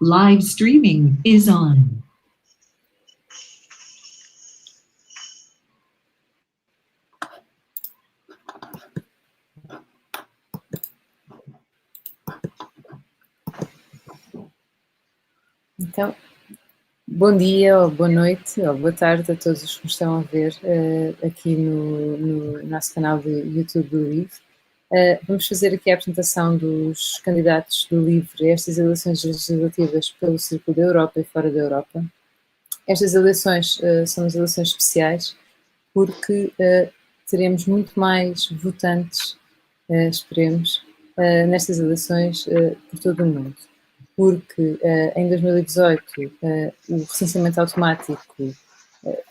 Live streaming is on. Então, bom dia, ou boa noite, ou boa tarde a todos os que me estão a ver aqui no nosso canal de YouTube do LIVRE. Vamos fazer aqui a apresentação dos candidatos do LIVRE a estas eleições legislativas pelo Círculo da Europa e fora da Europa. Estas eleições são as eleições especiais porque teremos muito mais votantes, esperemos, nestas eleições por todo o mundo. Porque em 2018 o recenseamento automático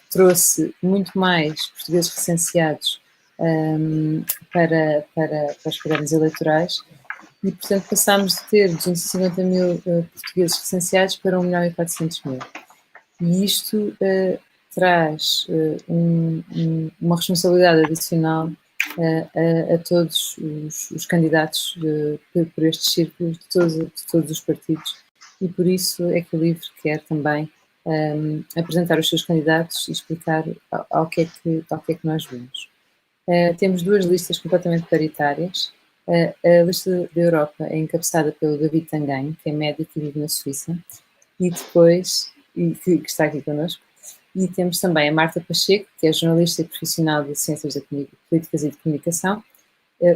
trouxe muito mais portugueses recenseados para os programas eleitorais e, portanto, passámos de ter 250 mil portugueses recenseados para 1.400.000. E isto traz uma responsabilidade adicional a todos os candidatos por estes círculos de todos os partidos, e por isso é que o LIVRE quer também apresentar os seus candidatos e explicar ao que é que nós vemos. Temos duas listas completamente paritárias. A lista da Europa é encabeçada pelo David Tanguém, que é médico e vive na Suíça, e depois, que está aqui connosco. E temos também a Marta Pacheco, que é jornalista e profissional de Ciências Políticas e de Comunicação,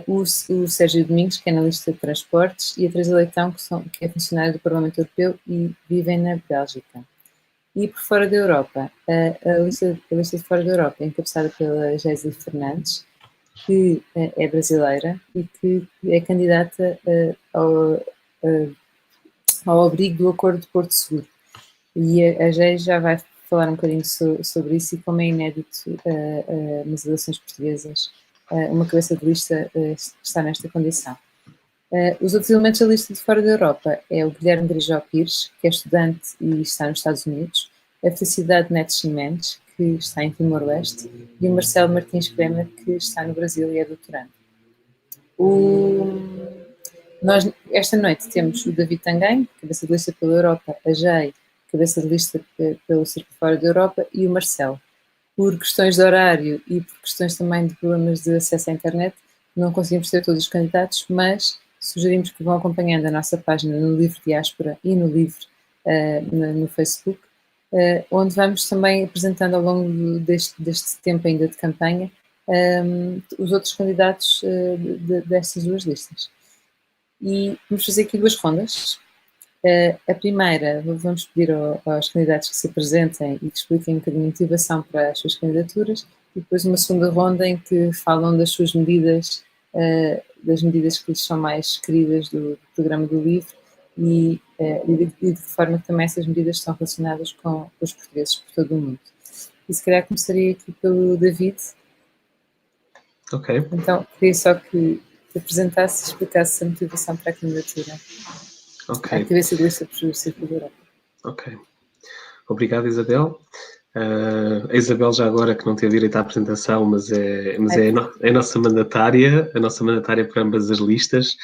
o Sérgio Domingos, que é analista de transportes, e a Teresa Leitão, que é funcionária do Parlamento Europeu e vivem na Bélgica. E por fora da Europa, a lista de fora da Europa é encabeçada pela Gésilia Fernandes, que é brasileira e que é candidata ao abrigo do Acordo de Porto Seguro. E a Gésilia já vai falar um bocadinho sobre isso e como é inédito nas eleições portuguesas uma cabeça de lista está nesta condição. Os outros elementos da lista de fora da Europa é o Guilherme Grijó Pires, que é estudante e está nos Estados Unidos, a Felicidade Neto Ximenes, que está em Timor-Leste, e o Marcelo Martins Kremer, que está no Brasil e é doutorando. Nós, esta noite, temos o David Tanguém, cabeça de lista pela Europa, a Jay, cabeça de lista pelo Círculo fora da Europa, e o Marcelo. Por questões de horário e por questões também de problemas de acesso à internet, não conseguimos ter todos os candidatos, mas sugerimos que vão acompanhando a nossa página no Livre Diáspora e no Livre no Facebook, onde vamos também apresentando ao longo deste tempo ainda de campanha os outros candidatos destas duas listas. E vamos fazer aqui duas rondas. A primeira, vamos pedir aos candidatos que se apresentem e que expliquem um bocadinho a motivação para as suas candidaturas, e depois uma segunda ronda em que falam das suas medidas, das medidas que lhes são mais queridas do programa do LIVRE e de que forma que também essas medidas estão relacionadas com os portugueses por todo o mundo. E se calhar começaria aqui pelo David. Ok. Então, queria só que te apresentasse e explicasse a motivação para a candidatura. Ok. A cabeça de lista para o Círculo da Europa. Ok. Obrigado, Isabel. A Isabel, já agora, que não teve direito à apresentação, mas é a nossa mandatária por ambas as listas,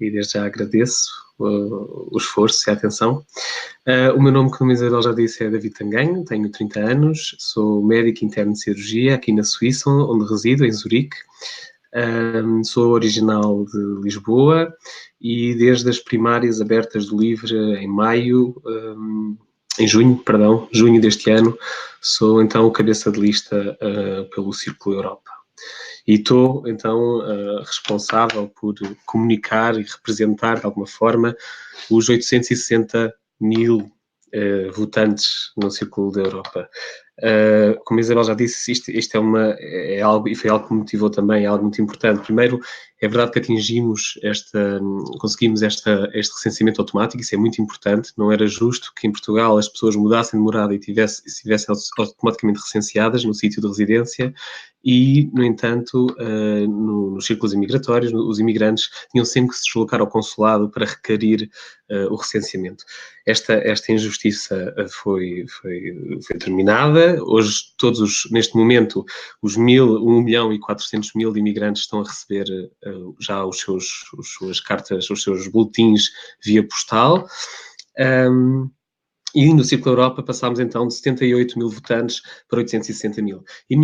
e desde já agradeço o esforço e a atenção. O meu nome, como a Isabel já disse, é David Tanguém, tenho 30 anos, sou médico interno de cirurgia aqui na Suíça, onde resido, em Zurique. Sou original de Lisboa e desde as primárias abertas do LIVRE em junho deste ano, sou então cabeça de lista pelo Círculo Europa. E estou então responsável por comunicar e representar de alguma forma os 860 mil votantes no Círculo da Europa. Como a Isabel já disse, isto é algo, e foi algo que me motivou também, é algo muito importante. Primeiro, é verdade que conseguimos este recenseamento automático, isso é muito importante. Não era justo que em Portugal as pessoas mudassem de morada e estivessem automaticamente recenseadas no sítio de residência e, no entanto, nos círculos imigratórios, os imigrantes tinham sempre que se deslocar ao consulado para requerir o recenseamento. Esta injustiça foi terminada. Hoje, neste momento, os 1.400.000 de imigrantes estão a receber já as suas cartas, os seus boletins via postal. E no Círculo Europa passámos então de 78 mil votantes para 860 mil. E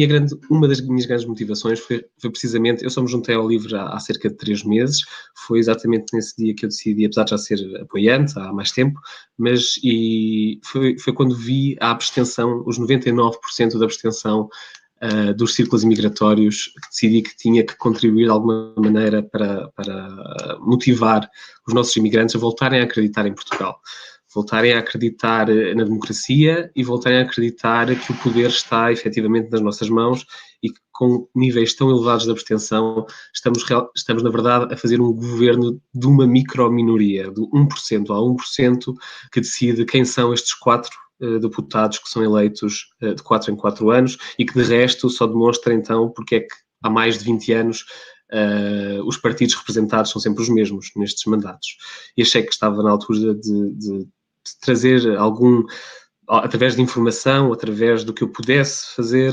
uma das minhas grandes motivações foi precisamente, eu só me juntei ao livro há cerca de 3 meses, foi exatamente nesse dia que eu decidi, apesar de já ser apoiante há mais tempo, mas foi quando vi a abstenção, os 99% da abstenção dos círculos imigratórios, que decidi que tinha que contribuir de alguma maneira para motivar os nossos imigrantes a voltarem a acreditar em Portugal. Voltarem a acreditar na democracia e voltarem a acreditar que o poder está efetivamente nas nossas mãos e que com níveis tão elevados de abstenção estamos na verdade, a fazer um governo de uma micro-minoria, do 1%. Há 1% que decide quem são estes 4 deputados que são eleitos de 4 em 4 anos e que de resto só demonstra então porque é que há mais de 20 anos os partidos representados são sempre os mesmos nestes mandatos. E achei que estava na altura de trazer através de informação, através do que eu pudesse fazer,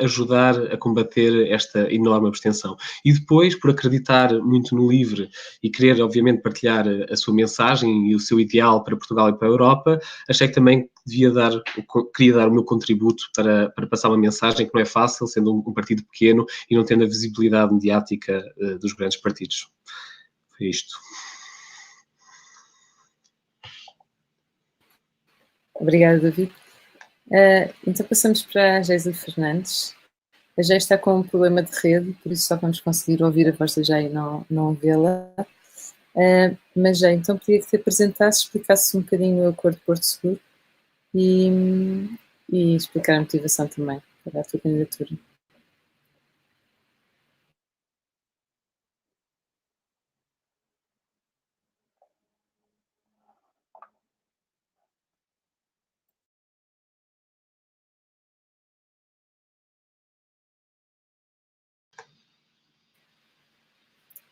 ajudar a combater esta enorme abstenção. E depois, por acreditar muito no LIVRE e querer, obviamente, partilhar a sua mensagem e o seu ideal para Portugal e para a Europa, achei que também queria dar o meu contributo para passar uma mensagem que não é fácil, sendo um partido pequeno e não tendo a visibilidade mediática dos grandes partidos. Foi isto. Obrigada, David. Então passamos para a Geisa Fernandes. A Geisa está com um problema de rede, por isso só vamos conseguir ouvir a voz da Geisa e não vê-la. Mas Geisa, então podia que te apresentasses, explicasses um bocadinho o Acordo de Porto Seguro e explicar a motivação também para a tua candidatura.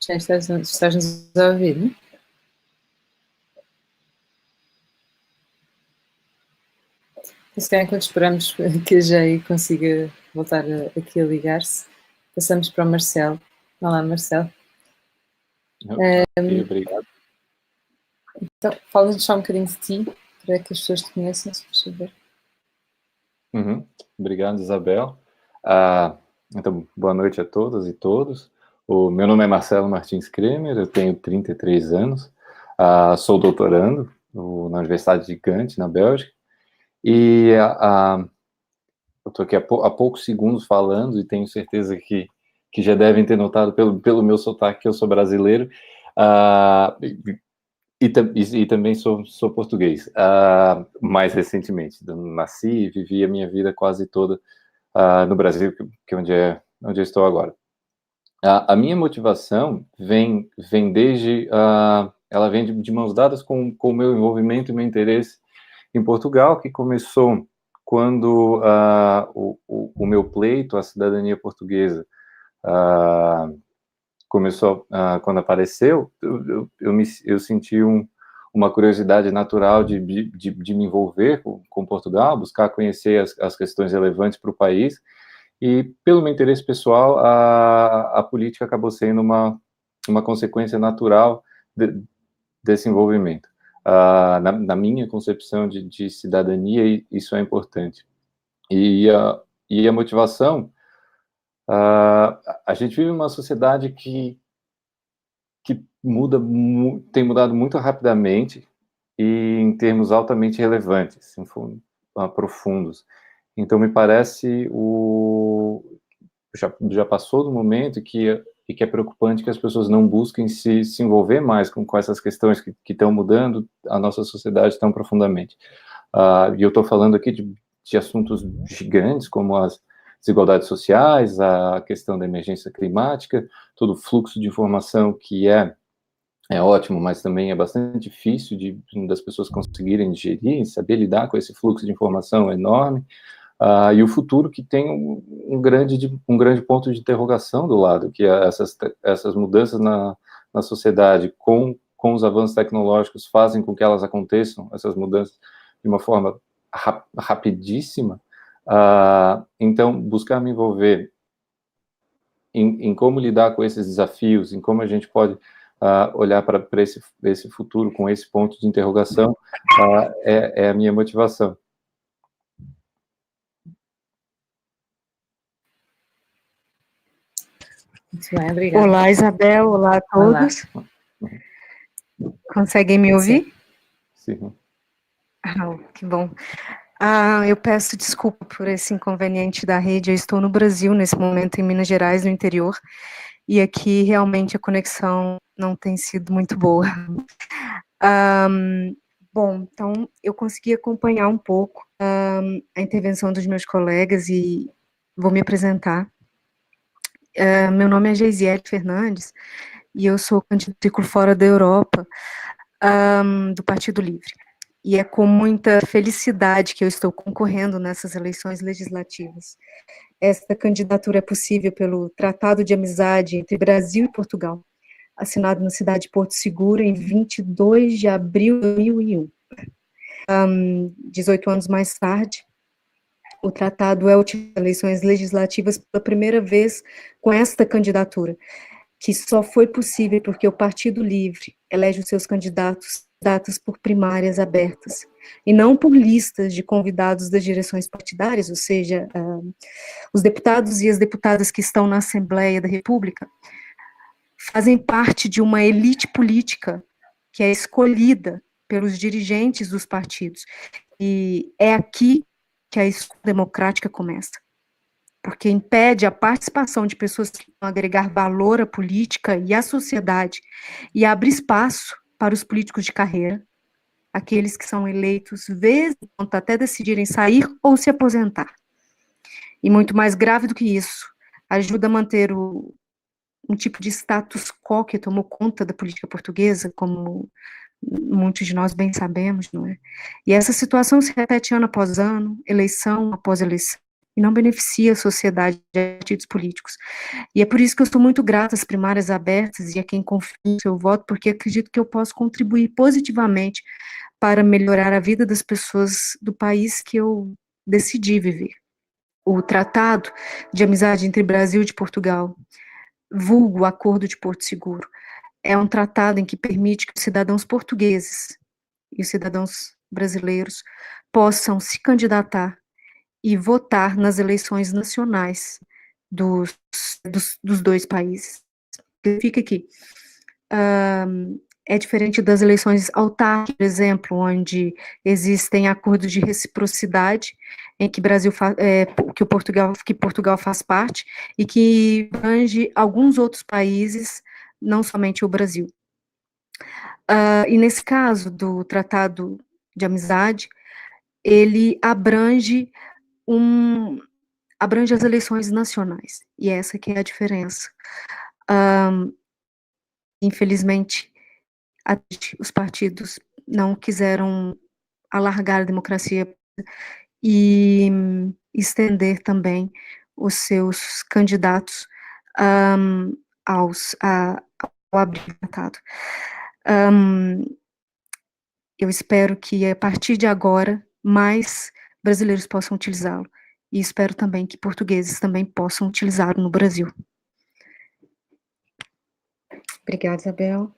Já estás-nos a ouvir, não é? Se calhar, enquanto esperamos que a Jay consiga voltar aqui a ligar-se, passamos para o Marcelo. Olá, Marcelo. Obrigado. Então, fala-nos só um bocadinho de ti, para que as pessoas te conheçam, se por favor. Obrigado, Isabel. Então, boa noite a todas e todos. O meu nome é Marcelo Martins Kremer, eu tenho 33 anos, sou doutorando na Universidade de Ghent, na Bélgica, e eu estou aqui há poucos segundos falando e tenho certeza que já devem ter notado pelo meu sotaque que eu sou brasileiro, e também sou português, mais recentemente. Nasci e vivi a minha vida quase toda no Brasil, que é onde eu estou agora. A minha motivação vem desde... ela vem de mãos dadas com o meu envolvimento e meu interesse em Portugal, que começou quando o meu pleito, a cidadania portuguesa, começou, quando apareceu, eu senti uma curiosidade natural de me envolver com Portugal, buscar conhecer as questões relevantes para o país, e pelo meu interesse pessoal, a política acabou sendo uma consequência natural desse envolvimento. Na minha concepção de cidadania, isso é importante. E a motivação... a gente vive uma sociedade que tem mudado muito rapidamente e em termos altamente relevantes, profundos. Então, me parece já passou do momento que é preocupante que as pessoas não busquem se envolver mais com essas questões que estão mudando a nossa sociedade tão profundamente. E eu estou falando aqui de assuntos gigantes, como as desigualdades sociais, a questão da emergência climática, todo o fluxo de informação que é ótimo, mas também é bastante difícil das pessoas conseguirem digerir, saber lidar com esse fluxo de informação enorme, e o futuro que tem um grande ponto de interrogação do lado, que é essas mudanças na sociedade com os avanços tecnológicos fazem com que elas aconteçam, essas mudanças, de uma forma rapidíssima. Então, buscar me envolver em como lidar com esses desafios, em como a gente pode olhar para esse futuro com esse ponto de interrogação é a minha motivação. Muito bem, obrigada. Olá, Isabel. Olá a todos. Olá. Conseguem me ouvir? Sim. Que bom. Eu peço desculpa por esse inconveniente da rede. Eu estou no Brasil nesse momento, em Minas Gerais, no interior, e aqui realmente a conexão não tem sido muito boa. Bom, então eu consegui acompanhar um pouco a intervenção dos meus colegas e vou me apresentar. Meu nome é Geisiele Fernandes e eu sou candidata fora da Europa do Partido Livre. E é com muita felicidade que eu estou concorrendo nessas eleições legislativas. Esta candidatura é possível pelo Tratado de Amizade entre Brasil e Portugal, assinado na cidade de Porto Seguro em 22 de abril de 2001. 18 anos mais tarde, o tratado é utilizado em eleições legislativas pela primeira vez com esta candidatura, que só foi possível porque o Partido Livre elege os seus candidatos por primárias abertas, e não por listas de convidados das direções partidárias, ou seja, os deputados e as deputadas que estão na Assembleia da República fazem parte de uma elite política que é escolhida pelos dirigentes dos partidos, e é aqui que a escolha democrática começa, porque impede a participação de pessoas que vão agregar valor à política e à sociedade, e abre espaço para os políticos de carreira, aqueles que são eleitos, vez em quando até decidirem sair ou se aposentar. E muito mais grave do que isso, ajuda a manter um tipo de status quo que tomou conta da política portuguesa, como muitos de nós bem sabemos, não é? E essa situação se repete ano após ano, eleição após eleição, e não beneficia a sociedade de partidos políticos. E é por isso que eu estou muito grata às primárias abertas e a quem confia no seu voto, porque acredito que eu posso contribuir positivamente para melhorar a vida das pessoas do país que eu decidi viver. O Tratado de Amizade entre Brasil e Portugal, vulgo o Acordo de Porto Seguro, é um tratado em que permite que os cidadãos portugueses e os cidadãos brasileiros possam se candidatar e votar nas eleições nacionais dos dois países. Fica aqui. É diferente das eleições autárquicas, por exemplo, onde existem acordos de reciprocidade, em que Portugal faz parte, e que abrange alguns outros países, não somente o Brasil. E nesse caso do Tratado de Amizade, ele abrange as eleições nacionais, e essa que é a diferença. Infelizmente, os partidos não quiseram alargar a democracia e estender também os seus candidatos ao abrir o tratado. Eu espero que, a partir de agora, mais brasileiros possam utilizá-lo, e espero também que portugueses também possam utilizá-lo no Brasil. Obrigada, Isabel.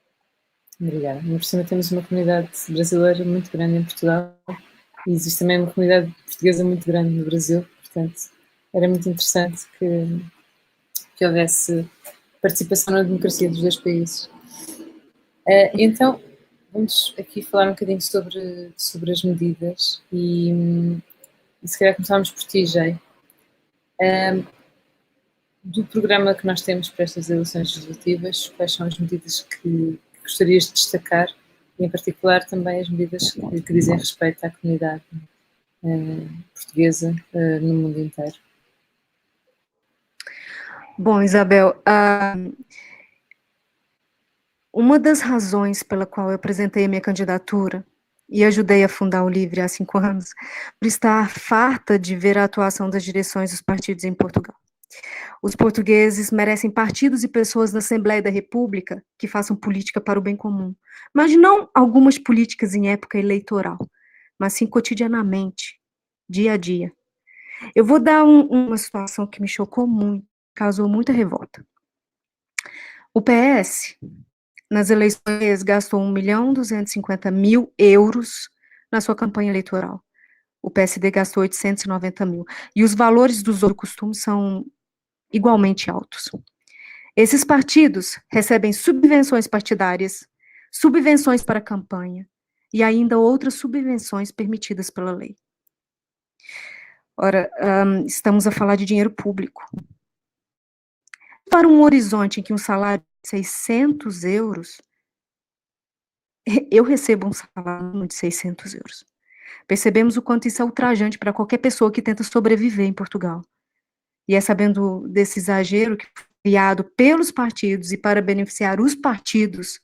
Obrigada. Por cima temos uma comunidade brasileira muito grande em Portugal e existe também uma comunidade portuguesa muito grande no Brasil, portanto era muito interessante que houvesse participação na democracia dos dois países. Então, vamos aqui falar um bocadinho sobre as medidas e se calhar começarmos por ti, Jay. Do programa que nós temos para estas eleições legislativas, quais são as medidas que gostarias de destacar e, em particular, também as medidas que dizem respeito à comunidade portuguesa no mundo inteiro? Bom, Isabel, uma das razões pela qual eu apresentei a minha candidatura e ajudei a fundar o Livre há 5 anos, por estar farta de ver a atuação das direções dos partidos em Portugal. Os portugueses merecem partidos e pessoas na Assembleia da República que façam política para o bem comum, mas não algumas políticas em época eleitoral, mas sim cotidianamente, dia a dia. Eu vou dar uma situação que me chocou muito, causou muita revolta. O PS nas eleições, gastou 1.250.000 euros na sua campanha eleitoral. O PSD gastou 890 mil. E os valores dos outros costumes são igualmente altos. Esses partidos recebem subvenções partidárias, subvenções para a campanha e ainda outras subvenções permitidas pela lei. Ora, estamos a falar de dinheiro público. Para um horizonte em que um salário de 600 euros, eu recebo um salário de 600 euros. Percebemos o quanto isso é ultrajante para qualquer pessoa que tenta sobreviver em Portugal. E é sabendo desse exagero que foi criado pelos partidos e para beneficiar os partidos,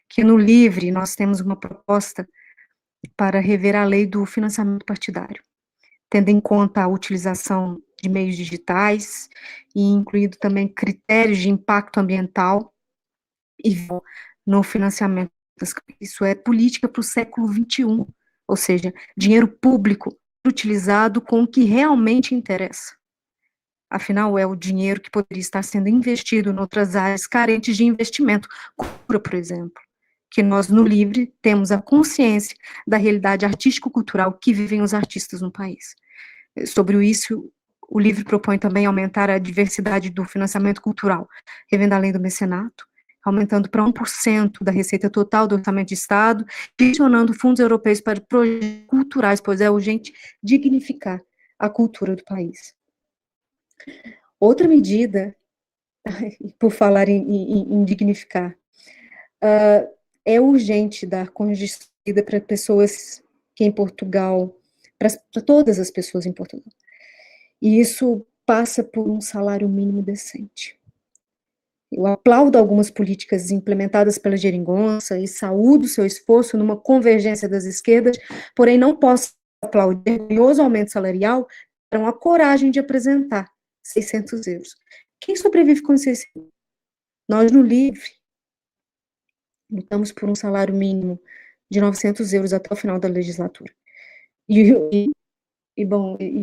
que no LIVRE nós temos uma proposta para rever a lei do financiamento partidário, tendo em conta a utilização de meios digitais e incluído também critérios de impacto ambiental e no financiamento. Isso é política para o século XXI, ou seja, dinheiro público utilizado com o que realmente interessa. Afinal, é o dinheiro que poderia estar sendo investido em outras áreas carentes de investimento, cultura, por exemplo, que nós, no LIVRE, temos a consciência da realidade artístico-cultural que vivem os artistas no país. Sobre isso, o LIVRE propõe também aumentar a diversidade do financiamento cultural, revendo a lei do mecenato, aumentando para 1% da receita total do orçamento de Estado, direcionando fundos europeus para projetos culturais, pois é urgente dignificar a cultura do país. Outra medida, por falar em dignificar, é urgente dar condição de vida para pessoas que em Portugal, para todas as pessoas em Portugal. E isso passa por um salário mínimo decente. Eu aplaudo algumas políticas implementadas pela Geringonça e saúdo seu esforço numa convergência das esquerdas, porém não posso aplaudir o vergonhoso aumento salarial com a coragem de apresentar 600 euros. Quem sobrevive com 600? Nós, no LIVRE, lutamos por um salário mínimo de 900 euros até o final da legislatura. E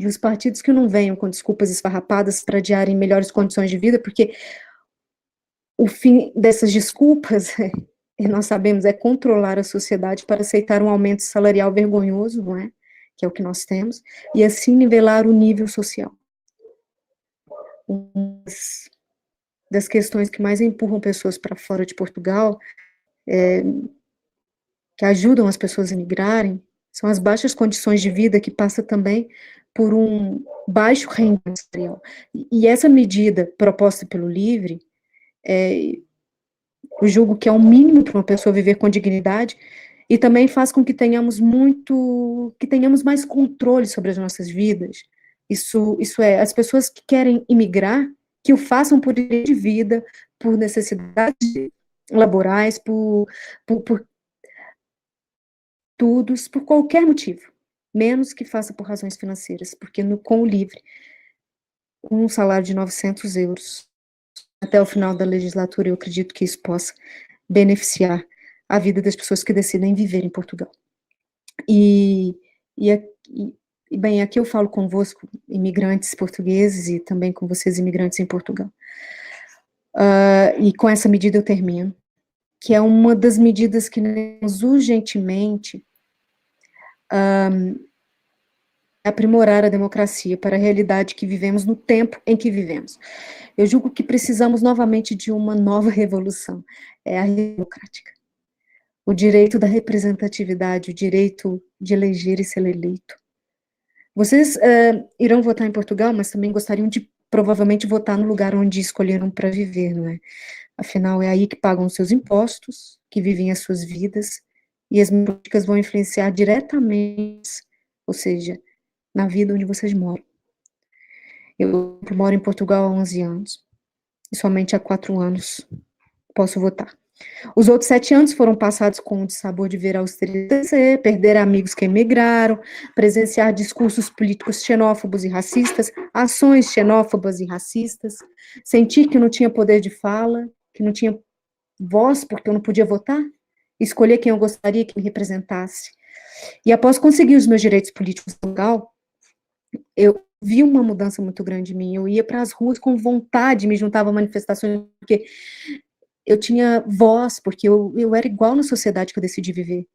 os partidos que não venham com desculpas esfarrapadas para adiarem melhores condições de vida, porque o fim dessas desculpas, nós sabemos, é controlar a sociedade para aceitar um aumento salarial vergonhoso, não é? Que é o que nós temos, e assim nivelar o nível social. Uma das questões que mais empurram pessoas para fora de Portugal, que ajudam as pessoas a migrarem, são as baixas condições de vida, que passa também por um baixo rendimento salarial. E essa medida proposta pelo LIVRE, eu julgo que é o mínimo para uma pessoa viver com dignidade, e também faz com que tenhamos mais controle sobre as nossas vidas. Isso é, as pessoas que querem imigrar, que o façam por direito de vida, por necessidades laborais, por estudos, por qualquer motivo, menos que faça por razões financeiras, porque com o LIVRE, um salário de 900 euros até o final da legislatura, eu acredito que isso possa beneficiar a vida das pessoas que decidem viver em Portugal. Bem, aqui eu falo convosco, imigrantes portugueses, e também com vocês, imigrantes em Portugal. E com essa medida eu termino, que é uma das medidas que nós urgentemente aprimorar a democracia para a realidade que vivemos no tempo em que vivemos. Eu julgo que precisamos novamente de uma nova revolução, é a democrática. O direito da representatividade, o direito de eleger e ser eleito. Vocês irão votar em Portugal, mas também gostariam de, provavelmente, votar no lugar onde escolheram para viver, não é? Afinal, é aí que pagam os seus impostos, que vivem as suas vidas, e as políticas vão influenciar diretamente, ou seja, na vida onde vocês moram. Eu moro em Portugal há 11 anos, e somente há 4 anos posso votar. Os outros 7 anos foram passados com o dissabor de ver a austeridade, perder amigos que emigraram, presenciar discursos políticos xenófobos e racistas, ações xenófobas e racistas, sentir que não tinha poder de fala, que não tinha voz porque eu não podia votar, escolher quem eu gostaria que me representasse. E após conseguir os meus direitos políticos no Portugal, eu vi uma mudança muito grande em mim. Eu ia para as ruas com vontade, me juntava a manifestações, porque eu tinha voz, porque eu era igual na sociedade que eu decidi viver.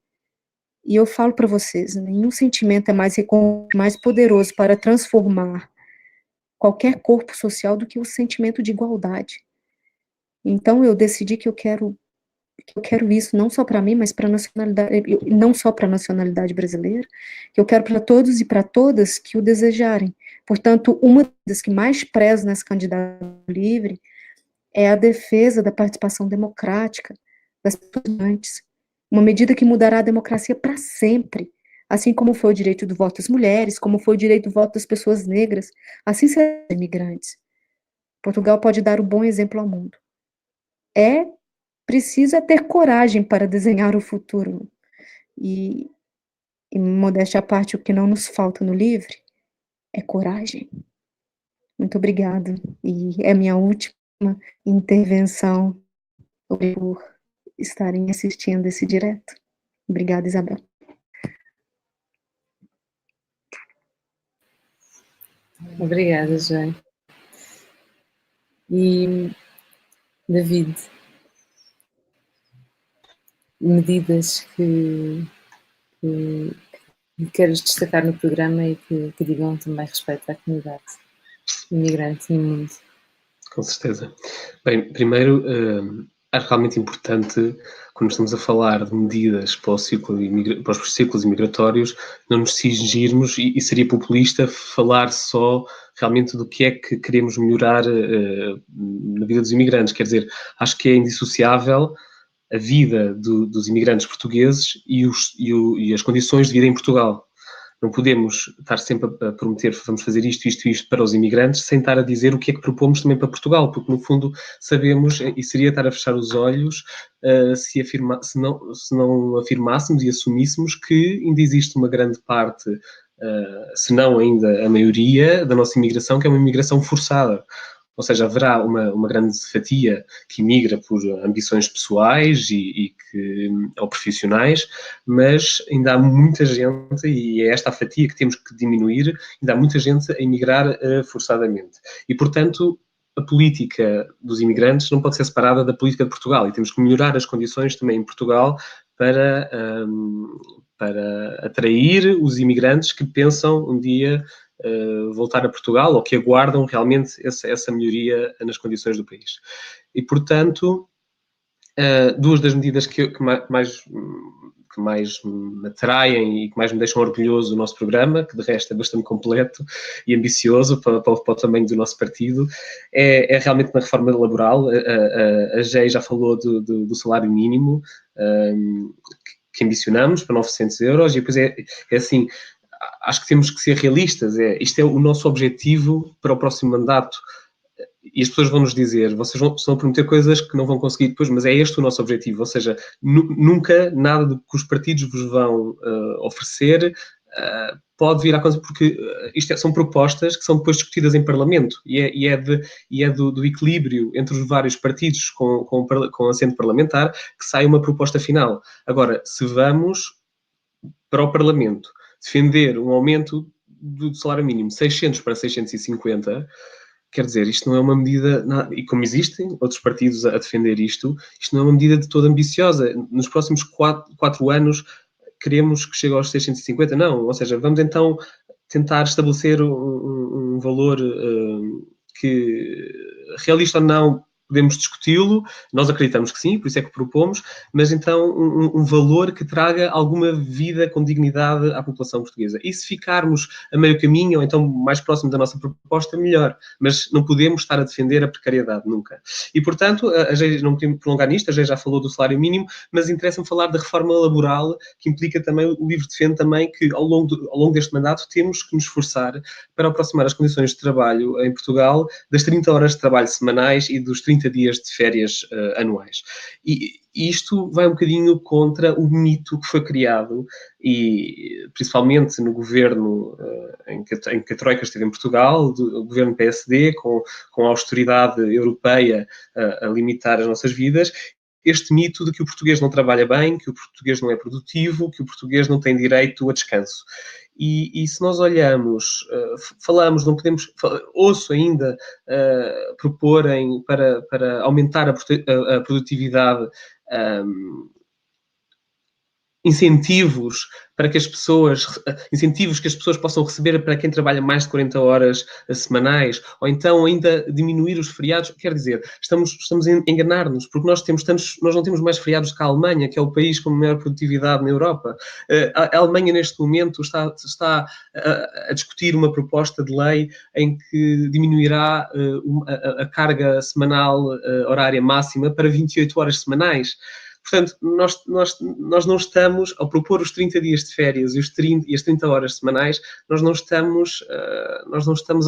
E eu falo para vocês, nenhum sentimento é mais poderoso para transformar qualquer corpo social do que o sentimento de igualdade. Então eu decidi que eu quero isso não só para mim, mas para nacionalidade, não só para a nacionalidade brasileira, que eu quero para todos e para todas que o desejarem. Portanto, uma das que mais prezo nessa candidatura livre é a defesa da participação democrática das estudantes, uma medida que mudará a democracia para sempre, assim como foi o direito do voto das mulheres, como foi o direito do voto das pessoas negras, assim serão os imigrantes. Portugal pode dar um bom exemplo ao mundo. Precisa ter coragem para desenhar o futuro. E modéstia à parte, o que não nos falta no livre é coragem. Muito obrigada. E é a minha última intervenção por estarem assistindo esse direto. Obrigada, Isabel. Obrigada, Joy. E, David, medidas que queres destacar no programa e que digam também respeito à comunidade imigrante no mundo? Com certeza. Bem, primeiro, acho realmente importante, quando estamos a falar de medidas para os círculos imigratórios, não nos cingirmos, e seria populista falar só realmente do que é que queremos melhorar na vida dos imigrantes. Quer dizer, acho que é indissociável a vida dos imigrantes portugueses e as condições de vida em Portugal. Não podemos estar sempre a prometer vamos fazer isto para os imigrantes sem estar a dizer o que é que propomos também para Portugal, porque no fundo sabemos, e seria estar a fechar os olhos se não afirmássemos e assumíssemos que ainda existe uma grande parte, se não ainda a maioria, da nossa imigração que é uma imigração forçada. Ou seja, haverá uma grande fatia que migra por ambições pessoais ou profissionais, mas ainda há muita gente, e é esta a fatia que temos que diminuir, ainda há muita gente a emigrar forçadamente. E, portanto, a política dos imigrantes não pode ser separada da política de Portugal, e temos que melhorar as condições também em Portugal para atrair os imigrantes que pensam um dia voltar a Portugal ou que aguardam realmente essa melhoria nas condições do país. E, portanto, duas das medidas que mais me atraem e que mais me deixam orgulhoso do nosso programa, que de resto é bastante completo e ambicioso para o tamanho do nosso partido, é realmente na reforma laboral. A Gei já falou do salário mínimo que ambicionamos para 900 euros, e depois é assim, acho que temos que ser realistas, isto é o nosso objetivo para o próximo mandato. E as pessoas vão nos dizer, vocês estão a prometer coisas que não vão conseguir depois, mas é este o nosso objetivo. Ou seja, nunca nada do que os partidos vos vão oferecer pode vir a acontecer, porque são propostas que são depois discutidas em Parlamento e é do equilíbrio entre os vários partidos com assento parlamentar que sai uma proposta final. Agora, se vamos para o Parlamento defender um aumento do salário mínimo 600 para 650, quer dizer, isto não é uma medida, e como existem outros partidos a defender isto não é uma medida de toda ambiciosa. Nos próximos 4 anos queremos que chegue aos 650, não, ou seja, vamos então tentar estabelecer um valor que, realista ou não, podemos discuti-lo, nós acreditamos que sim, por isso é que propomos, mas então um valor que traga alguma vida com dignidade à população portuguesa. E se ficarmos a meio caminho, ou então mais próximo da nossa proposta, melhor. Mas não podemos estar a defender a precariedade, nunca. E, portanto, a Gei, não podemos prolongar nisto, a Gei já falou do salário mínimo, mas interessa-me falar da reforma laboral, que implica também, o LIVRE defende também que ao longo deste mandato temos que nos esforçar para aproximar as condições de trabalho em Portugal das 30 horas de trabalho semanais e dos 30 dias de férias anuais. E isto vai um bocadinho contra o mito que foi criado, e principalmente no governo em que a Troika esteve em Portugal, o governo PSD, com a austeridade europeia a limitar as nossas vidas, este mito de que o português não trabalha bem, que o português não é produtivo, que o português não tem direito a descanso. E se nós olhamos, falamos, não podemos, ouço ainda proporem para aumentar a produtividade, incentivos que as pessoas possam receber para quem trabalha mais de 40 horas semanais, ou então ainda diminuir os feriados. Quer dizer, estamos a enganar-nos, porque nós não temos mais feriados que a Alemanha, que é o país com maior produtividade na Europa. A Alemanha, neste momento, está a discutir uma proposta de lei em que diminuirá a carga semanal horária máxima para 28 horas semanais. Portanto, nós não estamos, ao propor os 30 dias de férias e as 30 horas semanais, nós não estamos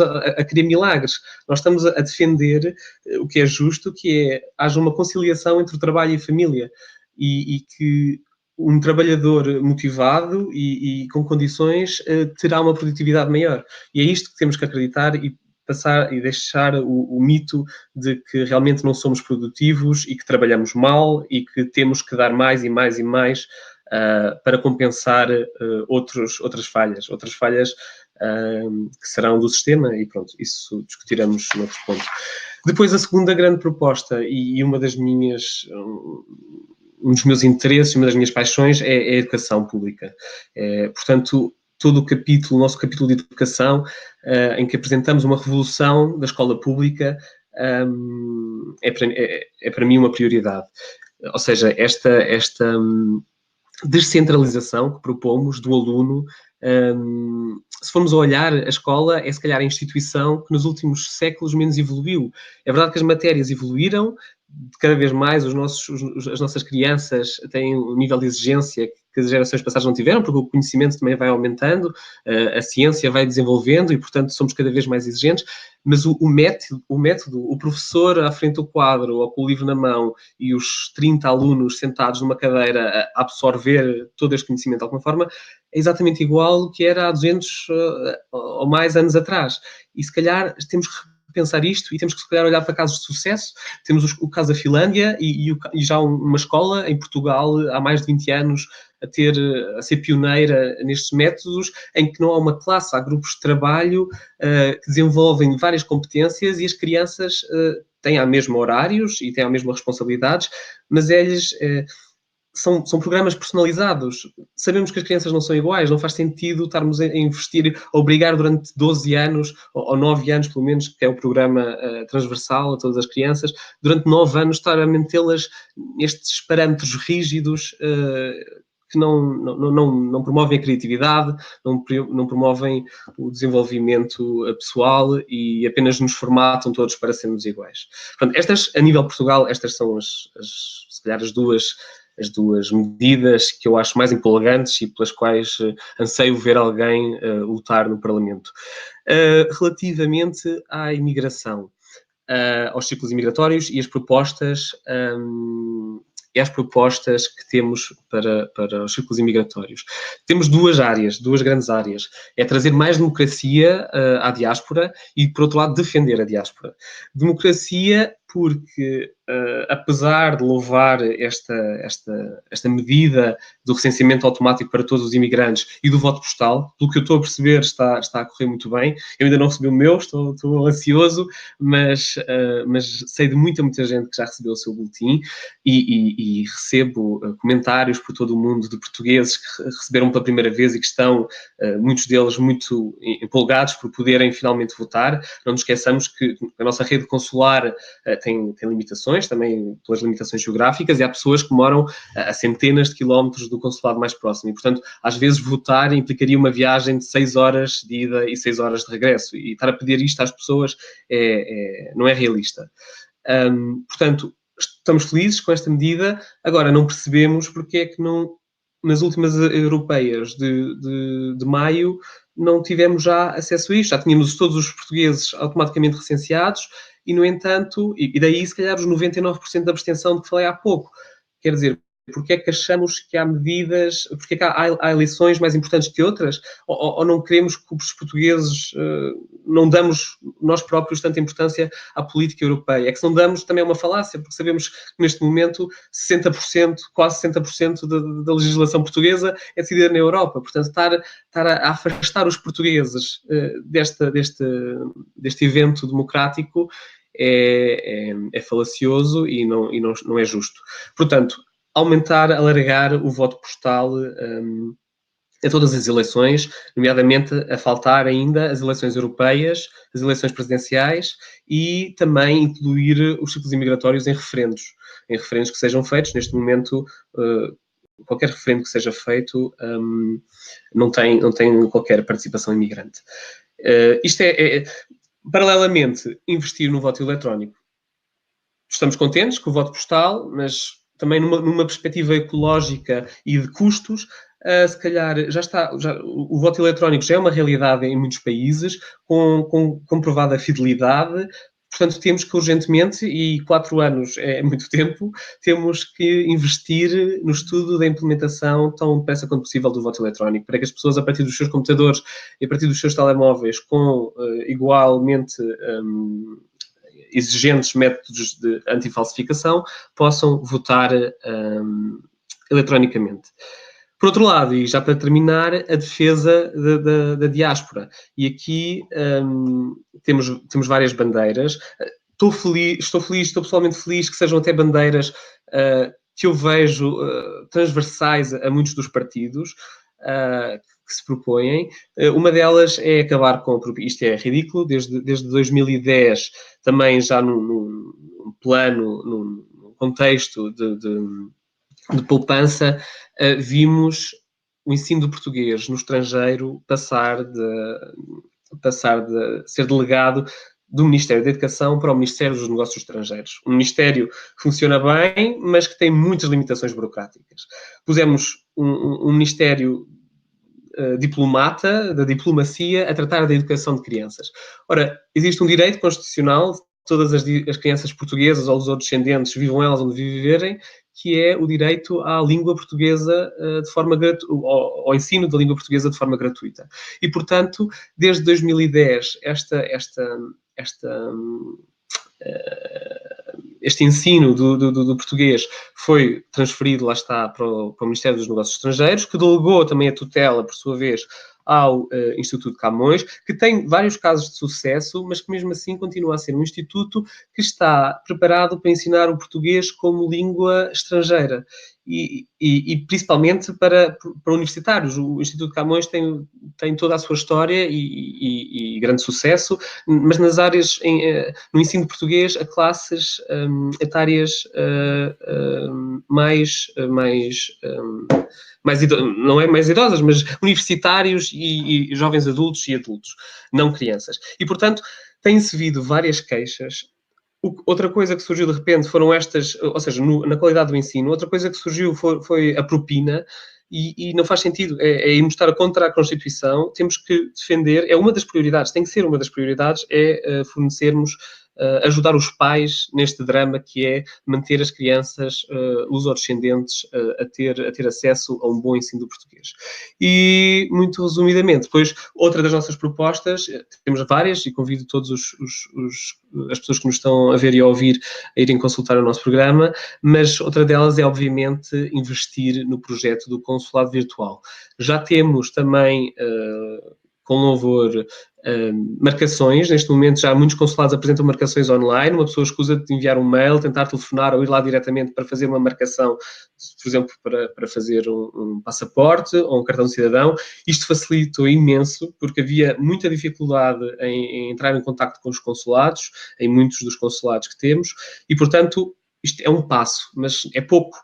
a querer milagres. Nós estamos a defender o que é justo, que é haja uma conciliação entre o trabalho e a família e que um trabalhador motivado e com condições terá uma produtividade maior. E é isto que temos que acreditar e passar e deixar o mito de que realmente não somos produtivos e que trabalhamos mal e que temos que dar mais e mais e mais para compensar outras falhas que serão do sistema e pronto, isso discutiremos noutro ponto. Depois, a segunda grande proposta e um dos meus interesses, uma das minhas paixões é a educação pública. Portanto, todo o nosso capítulo de educação, em que apresentamos uma revolução da escola pública, é para mim uma prioridade. Ou seja, esta descentralização que propomos do aluno, se formos a olhar, a escola é se calhar a instituição que nos últimos séculos menos evoluiu. É verdade que as matérias evoluíram, cada vez mais as nossas crianças têm um nível de exigência que as gerações passadas não tiveram, porque o conhecimento também vai aumentando, a ciência vai desenvolvendo e, portanto, somos cada vez mais exigentes, mas o método, o professor à frente do quadro ou com o livro na mão e os 30 alunos sentados numa cadeira a absorver todo este conhecimento de alguma forma, é exatamente igual ao que era há 200 ou mais anos atrás. E, se calhar, temos que pensar isto e temos que, se calhar, olhar para casos de sucesso. Temos o caso da Finlândia e já uma escola em Portugal há mais de 20 anos a ser pioneira nestes métodos, em que não há uma classe, há grupos de trabalho que desenvolvem várias competências e as crianças têm a mesma horários e têm a mesma responsabilidades, mas eles são programas personalizados. Sabemos que as crianças não são iguais, não faz sentido estarmos a investir, a obrigar durante 12 anos, ou 9 anos pelo menos, que é o programa transversal a todas as crianças, durante 9 anos estar a mantê-las nestes parâmetros rígidos que não promovem a criatividade, não promovem o desenvolvimento pessoal e apenas nos formatam todos para sermos iguais. Portanto, a nível de Portugal, estas são se calhar as duas medidas que eu acho mais empolgantes e pelas quais anseio ver alguém lutar no Parlamento. Relativamente à imigração, aos ciclos imigratórios e as propostas que temos para os círculos imigratórios. Temos duas grandes áreas. É trazer mais democracia à diáspora e, por outro lado, defender a diáspora. Democracia porque, apesar de louvar esta medida do recenseamento automático para todos os imigrantes e do voto postal, pelo que eu estou a perceber, está a correr muito bem. Eu ainda não recebi o meu, estou ansioso, mas sei de muita gente que já recebeu o seu boletim e recebo comentários por todo o mundo de portugueses que receberam pela primeira vez e que estão, muitos deles, muito empolgados por poderem finalmente votar. Não nos esqueçamos que a nossa rede consular tem limitações, também pelas limitações geográficas, e há pessoas que moram a centenas de quilómetros do consulado mais próximo. E, portanto, às vezes votar implicaria uma viagem de 6 horas de ida e 6 horas de regresso. E estar a pedir isto às pessoas não é realista. Portanto, estamos felizes com esta medida. Agora, não percebemos porque é que não, nas últimas europeias de maio, não tivemos já acesso a isto. Já tínhamos todos os portugueses automaticamente recenseados e, no entanto, e daí, se calhar, os 99% de abstenção de que falei há pouco. Quer dizer, porque é que achamos que há medidas, porque é que há eleições mais importantes que outras, ou não queremos que os portugueses, não damos nós próprios tanta importância à política europeia. É que se não damos também é uma falácia, porque sabemos que neste momento 60%, quase 60% da legislação portuguesa é decidida na Europa. Portanto, estar a afastar os portugueses deste evento democrático é falacioso e não é justo. Portanto, alargar o voto postal a todas as eleições, nomeadamente a faltar ainda as eleições europeias, as eleições presidenciais e também incluir os ciclos imigratórios em referendos que sejam feitos. Neste momento, qualquer referendo que seja feito não tem qualquer participação imigrante. Isto paralelamente, investir no voto eletrónico. Estamos contentes com o voto postal, mas também numa perspectiva ecológica e de custos, se calhar o voto eletrónico já é uma realidade em muitos países, com comprovada fidelidade. Portanto, temos que urgentemente, e 4 anos é muito tempo, temos que investir no estudo da implementação tão depressa quanto possível do voto eletrónico, para que as pessoas, a partir dos seus computadores e a partir dos seus telemóveis, com igualmente exigentes métodos de antifalsificação, possam votar eletronicamente. Por outro lado, e já para terminar, a defesa da diáspora. E aqui temos várias bandeiras. Estou pessoalmente feliz que sejam até bandeiras que eu vejo transversais a muitos dos partidos que se propõem. Uma delas é acabar com... Isto é ridículo. Desde 2010, também já num plano, num contexto de poupança, vimos o ensino do português no estrangeiro passar de ser delegado do Ministério da Educação para o Ministério dos Negócios Estrangeiros. Um ministério que funciona bem, mas que tem muitas limitações burocráticas. Pusemos um ministério diplomata, da diplomacia, a tratar da educação de crianças. Ora, existe um direito constitucional, todas as crianças portuguesas ou os outros descendentes, vivam elas onde viverem, que é o direito à língua portuguesa ao ensino da língua portuguesa de forma gratuita. E, portanto, desde 2010, este ensino do português foi transferido, lá está, para o Ministério dos Negócios Estrangeiros, que delegou também a tutela, por sua vez, ao Instituto Camões, que tem vários casos de sucesso, mas que mesmo assim continua a ser um instituto que está preparado para ensinar o português como língua estrangeira. E principalmente para universitários. O Instituto Camões tem toda a sua história e grande sucesso, mas nas áreas, no ensino português, a classes etárias não é mais idosas, mas universitários e jovens adultos e adultos, não crianças. E, portanto, têm-se vindo várias queixas. Outra coisa que surgiu de repente foram estas, ou seja, na qualidade do ensino, outra coisa que surgiu foi a propina, e não faz sentido, é irmos estar contra a Constituição. Temos que defender, é uma das prioridades, tem que ser uma das prioridades, fornecermos, ajudar os pais neste drama que é manter as crianças lusodescendentes a ter acesso a um bom ensino do português. E, muito resumidamente, depois, outra das nossas propostas, temos várias, e convido todas as pessoas que nos estão a ver e a ouvir a irem consultar o nosso programa, mas outra delas é, obviamente, investir no projeto do consulado virtual. Já temos também, com louvor, marcações. Neste momento já muitos consulados apresentam marcações online. Uma pessoa escusa de enviar um mail, tentar telefonar ou ir lá diretamente para fazer uma marcação, por exemplo, para fazer um passaporte ou um cartão de cidadão. Isto facilitou imenso, porque havia muita dificuldade em entrar em contacto com os consulados, em muitos dos consulados que temos, e, portanto, isto é um passo, mas é pouco.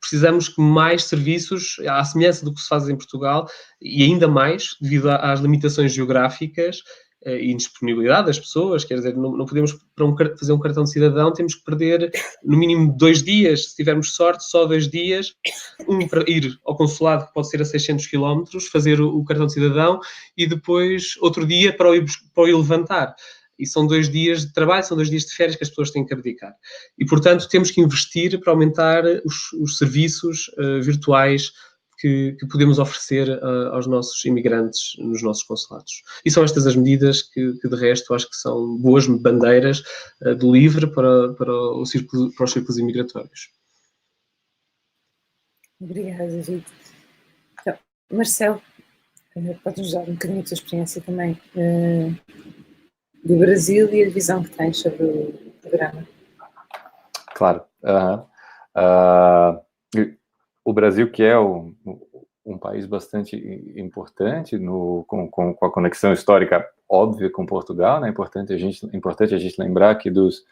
Precisamos que mais serviços, à semelhança do que se faz em Portugal, e ainda mais, devido às limitações geográficas e indisponibilidade das pessoas, quer dizer, não podemos, para fazer um cartão de cidadão, temos que perder no mínimo 2 dias, se tivermos sorte, só 2 dias, para ir ao consulado, que pode ser a 600 km, fazer o cartão de cidadão, e depois outro dia para o ir levantar. e são 2 dias de trabalho, são 2 dias de férias que as pessoas têm que abdicar. E, portanto, temos que investir para aumentar os serviços virtuais que podemos oferecer aos nossos imigrantes nos nossos consulados. E são estas as medidas que de resto, acho que são boas bandeiras do LIVRE para os círculos imigratórios. Obrigada, David. Então, Marcelo, podes nos dar um bocadinho da tua experiência também do Brasil e a visão que tens sobre o programa? Claro. O Brasil, que é um país bastante importante com a conexão histórica óbvia com Portugal, né? Importante a gente lembrar que dos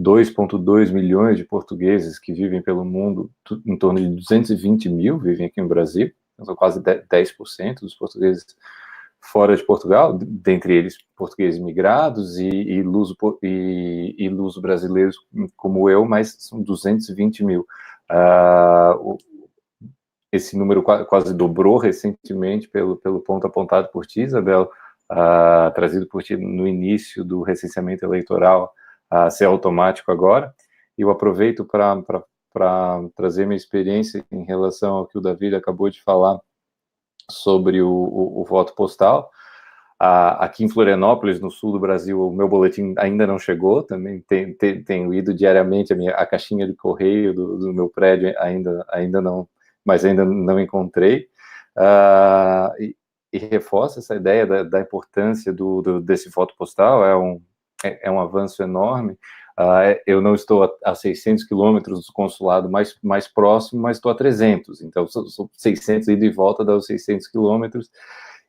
2,2 milhões de portugueses que vivem pelo mundo, em torno de 220 mil vivem aqui no Brasil, então são quase 10% dos portugueses fora de Portugal, dentre eles portugueses migrados e luso-brasileiros como eu, mas são 220 mil. Esse número quase dobrou recentemente pelo ponto apontado por ti, Isabel, trazido por ti no início do recenseamento eleitoral, ser automático agora. Eu aproveito para trazer minha experiência em relação ao que o David acabou de falar sobre o voto postal. Aqui em Florianópolis, no sul do Brasil, o meu boletim ainda não chegou, também tenho ido diariamente, a caixinha de correio do meu prédio ainda não, mas ainda não encontrei, e reforça essa ideia da importância desse voto postal. É um avanço enorme. Eu não estou a 600 quilômetros do consulado mais próximo, mas estou a 300, então são 600 ida e volta dos 600 quilômetros,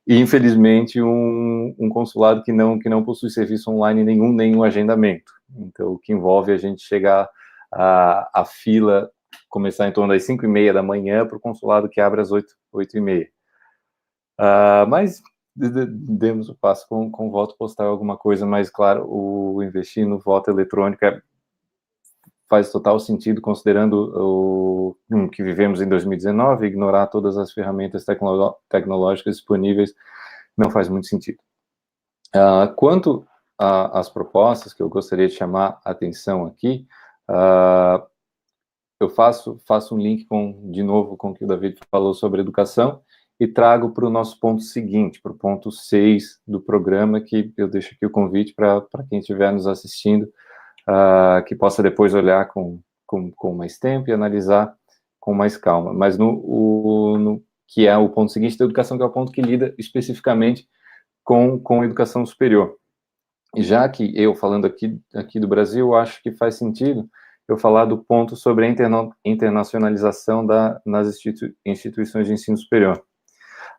e infelizmente um consulado que não possui serviço online nenhum agendamento, então o que envolve a gente chegar a fila começar em torno das 5h30 da manhã para o consulado que abre às 8h30. Mas demos o passo com o voto postal, alguma coisa mais claro. O investir no voto eletrônico faz total sentido, considerando que vivemos em 2019, ignorar todas as ferramentas tecnológicas disponíveis não faz muito sentido. Quanto às propostas que eu gostaria de chamar a atenção aqui, eu faço um link de novo com o que o David falou sobre educação e trago para o nosso ponto seguinte, para o ponto 6 do programa, que eu deixo aqui o convite para quem estiver nos assistindo, que possa depois olhar com mais tempo e analisar com mais calma. Mas que é o ponto seguinte da educação, que é o ponto que lida especificamente com a educação superior. E já que eu, falando aqui do Brasil, acho que faz sentido eu falar do ponto sobre a internacionalização nas instituições de ensino superior.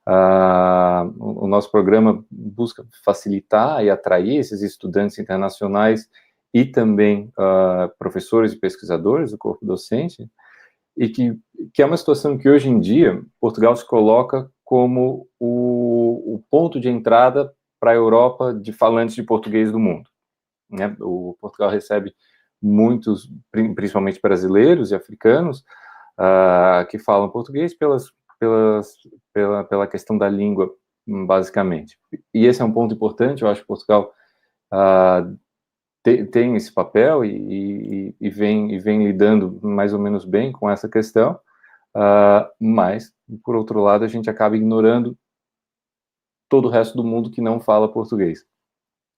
O nosso programa busca facilitar e atrair esses estudantes internacionais e também professores e pesquisadores do corpo docente, e que é uma situação que hoje em dia Portugal se coloca como o ponto de entrada para a Europa de falantes de português do mundo, né? O Portugal recebe muitos, principalmente brasileiros e africanos, que falam português pela questão da língua, basicamente. E esse é um ponto importante. Eu acho que Portugal tem esse papel e vem lidando mais ou menos bem com essa questão, mas, por outro lado, a gente acaba ignorando todo o resto do mundo que não fala português.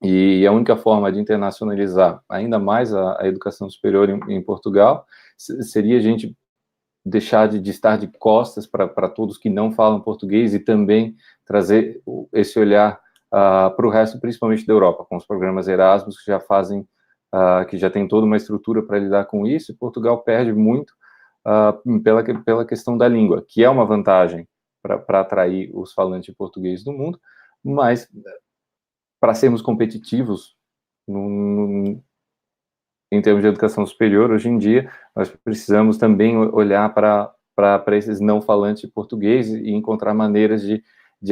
E a única forma de internacionalizar ainda mais a educação superior em Portugal seria a gente deixar de estar de costas para todos que não falam português e também trazer esse olhar para o resto, principalmente da Europa, com os programas Erasmus que já fazem, que já tem toda uma estrutura para lidar com isso, e Portugal perde muito pela questão da língua, que é uma vantagem para atrair os falantes de português do mundo, mas para sermos competitivos em termos de educação superior, hoje em dia, nós precisamos também olhar para esses não falantes de português e encontrar maneiras de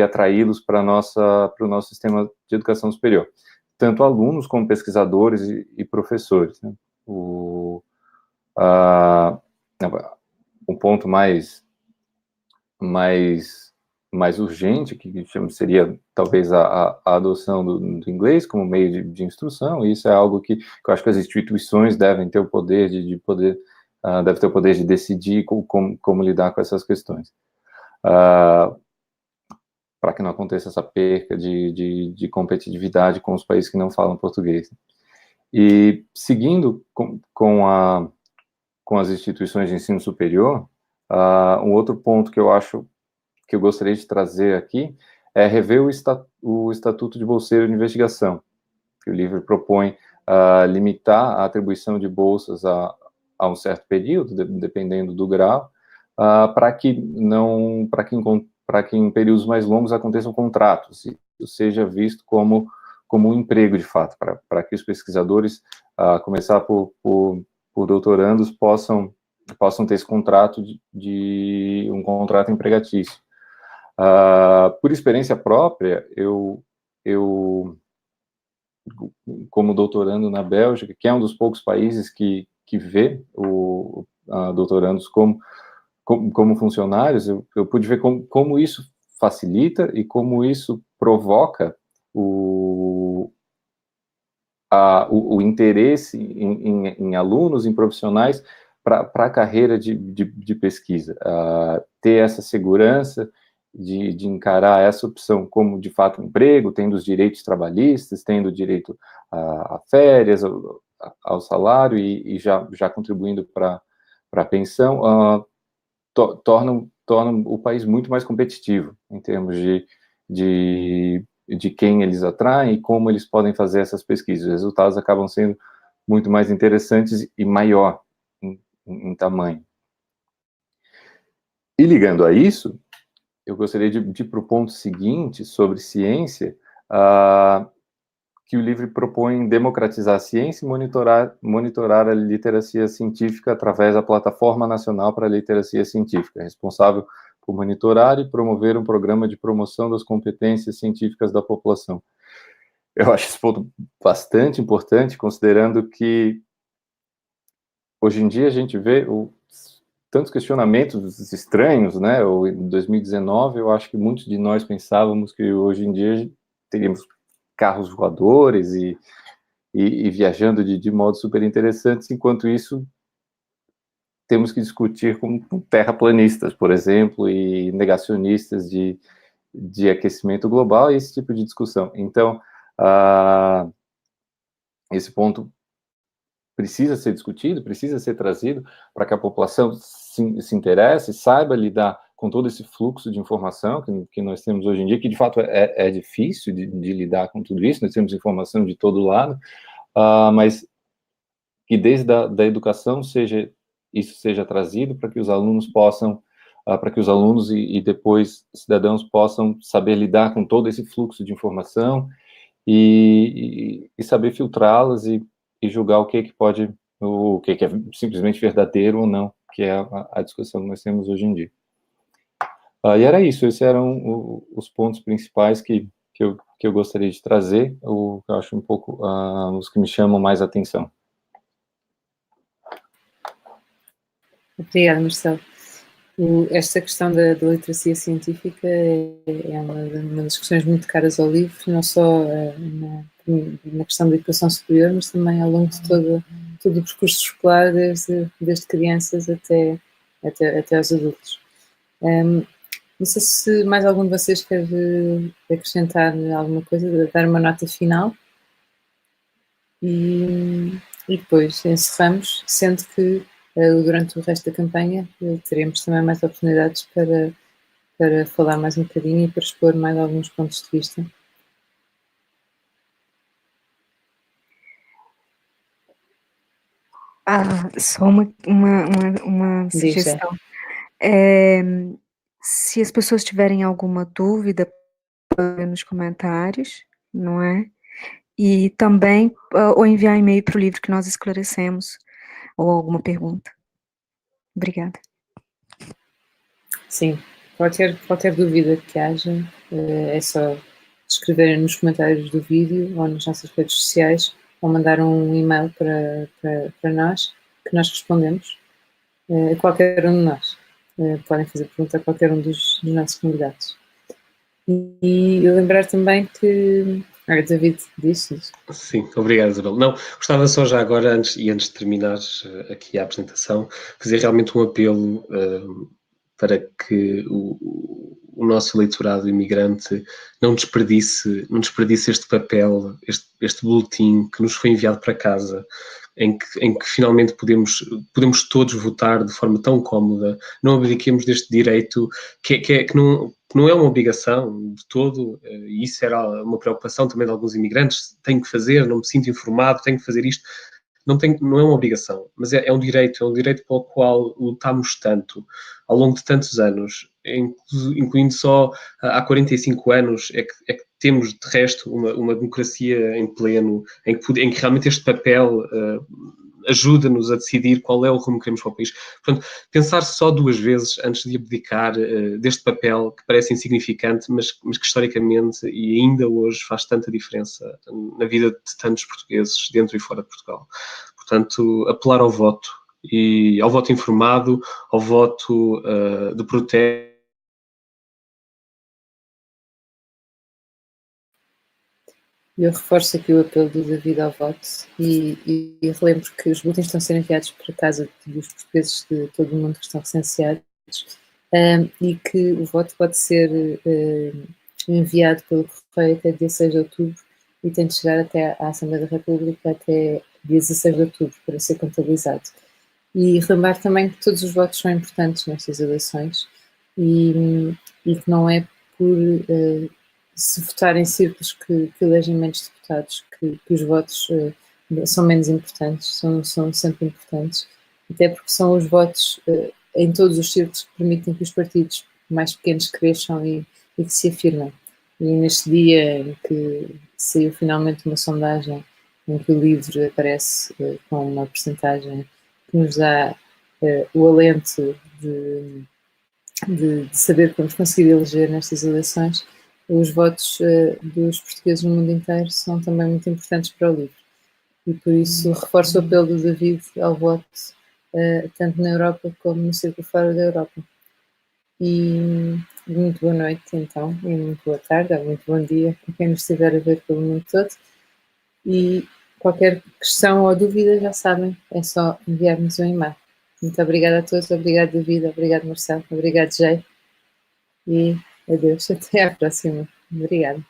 atraí-los para o nosso sistema de educação superior. Tanto alunos como pesquisadores e professores, né? Um ponto mais mais urgente, que seria talvez a adoção do inglês como meio de instrução, e isso é algo que eu acho que as instituições devem ter o poder deve ter o poder de decidir como lidar com essas questões. Para que não aconteça essa perca de competitividade com os países que não falam português. E seguindo com as instituições de ensino superior, um outro ponto que eu acho que eu gostaria de trazer aqui é rever o Estatuto de Bolseiro de Investigação, que o livro propõe limitar a atribuição de bolsas a um certo período, dependendo do grau, para que em períodos mais longos aconteçam contratos, e isso seja visto como um emprego de fato, para que os pesquisadores, começar por doutorandos, possam ter esse contrato de um contrato empregatício. Por experiência própria, eu como doutorando na Bélgica, que é um dos poucos países que vê doutorandos como funcionários, eu pude ver como isso facilita e como isso provoca o interesse em alunos, em profissionais, para a carreira de pesquisa. Ter essa segurança de encarar essa opção como, de fato, um emprego, tendo os direitos trabalhistas, tendo direito a férias, ao salário e já contribuindo para a pensão, tornam o país muito mais competitivo em termos de quem eles atraem e como eles podem fazer essas pesquisas. Os resultados acabam sendo muito mais interessantes e maior em tamanho. E ligando a isso, eu gostaria de ir para o ponto seguinte sobre ciência, que o livro propõe democratizar a ciência e monitorar a literacia científica através da Plataforma Nacional para a Literacia Científica, responsável por monitorar e promover um programa de promoção das competências científicas da população. Eu acho esse ponto bastante importante, considerando que hoje em dia a gente vê tantos questionamentos estranhos, né? Em 2019, eu acho que muitos de nós pensávamos que hoje em dia teríamos carros voadores e viajando de modos super interessantes, enquanto isso temos que discutir com terraplanistas, por exemplo, e negacionistas de aquecimento global e esse tipo de discussão. Então, esse ponto precisa ser discutido, precisa ser trazido para que a população se interesse, saiba lidar com todo esse fluxo de informação que nós temos hoje em dia, que de fato é difícil de lidar com tudo isso, nós temos informação de todo lado, mas que desde da educação isso seja trazido para que os alunos possam, para que os alunos e depois cidadãos possam saber lidar com todo esse fluxo de informação e saber filtrá-las e julgar o que é simplesmente verdadeiro ou não, que é a discussão que nós temos hoje em dia. E era isso, esses eram os pontos principais que eu gostaria de trazer, eu acho um pouco os que me chamam mais a atenção. Obrigada, Marcelo. Esta questão da literacia científica é uma das questões muito caras ao livro, não só na questão da educação superior, mas também ao longo de todo o percurso escolar, desde crianças até aos adultos. Não sei se mais algum de vocês quer acrescentar alguma coisa, dar uma nota final e depois encerramos, sendo que durante o resto da campanha teremos também mais oportunidades para falar mais um bocadinho e para expor mais alguns pontos de vista. Só uma sugestão. Se as pessoas tiverem alguma dúvida, nos comentários, não é? E também ou enviar e-mail para o livro que nós esclarecemos, ou alguma pergunta. Obrigada. Sim, qualquer dúvida que haja, é só escreverem nos comentários do vídeo ou nas nossas redes sociais, ou mandar um e-mail para nós, que nós respondemos a qualquer um de nós. Podem fazer pergunta a qualquer um dos nossos convidados. E lembrar também que... David, diz. Sim, obrigado, Isabel. Não, gostava só já agora, antes de terminar aqui a apresentação, fazer realmente um apelo para que o nosso eleitorado imigrante não desperdice este papel, este boletim que nos foi enviado para casa, em que finalmente podemos todos votar de forma tão cómoda, não abdiquemos deste direito que não é uma obrigação de todo, e isso era uma preocupação também de alguns imigrantes, tenho que fazer, não me sinto informado, tenho que fazer isto. Não é uma obrigação, mas é um direito pelo qual lutámos tanto, ao longo de tantos anos, incluindo só há 45 anos, é que temos, de resto, uma democracia em pleno, em que realmente este papel ajuda-nos a decidir qual é o rumo que queremos para o país. Portanto, pensar só 2 vezes antes de abdicar deste papel que parece insignificante, mas que historicamente e ainda hoje faz tanta diferença na vida de tantos portugueses dentro e fora de Portugal. Portanto, apelar ao voto, e ao voto informado, ao voto de protesto. Eu reforço aqui o apelo do David ao voto e relembro que os boletins estão a ser enviados para casa dos portugueses de todo o mundo que estão recenseados e que o voto pode ser enviado pelo correio até dia 6 de outubro e tem de chegar até à Assembleia da República até dia 16 de outubro para ser contabilizado. E relembrar também que todos os votos são importantes nestas eleições e que não é por se votar em círculos que elegem menos deputados, que os votos são menos importantes, são sempre importantes, até porque são os votos em todos os círculos que permitem que os partidos mais pequenos cresçam e que se afirmem. E neste dia em que saiu finalmente uma sondagem em que o LIVRE aparece com uma percentagem que nos dá o alento de saber que vamos conseguir eleger nestas eleições, os votos dos portugueses no mundo inteiro são também muito importantes para o LIVRE. E por isso reforço o apelo do David ao voto, tanto na Europa como no círculo fora da Europa. E muito boa noite, então, e muito boa tarde, ou muito bom dia a quem nos estiver a ver pelo mundo todo. E qualquer questão ou dúvida, já sabem, é só enviar-nos um e-mail. Muito obrigada a todos, obrigado David, obrigado Marcelo, obrigado Jay, e adeus, até à próxima. Obrigada.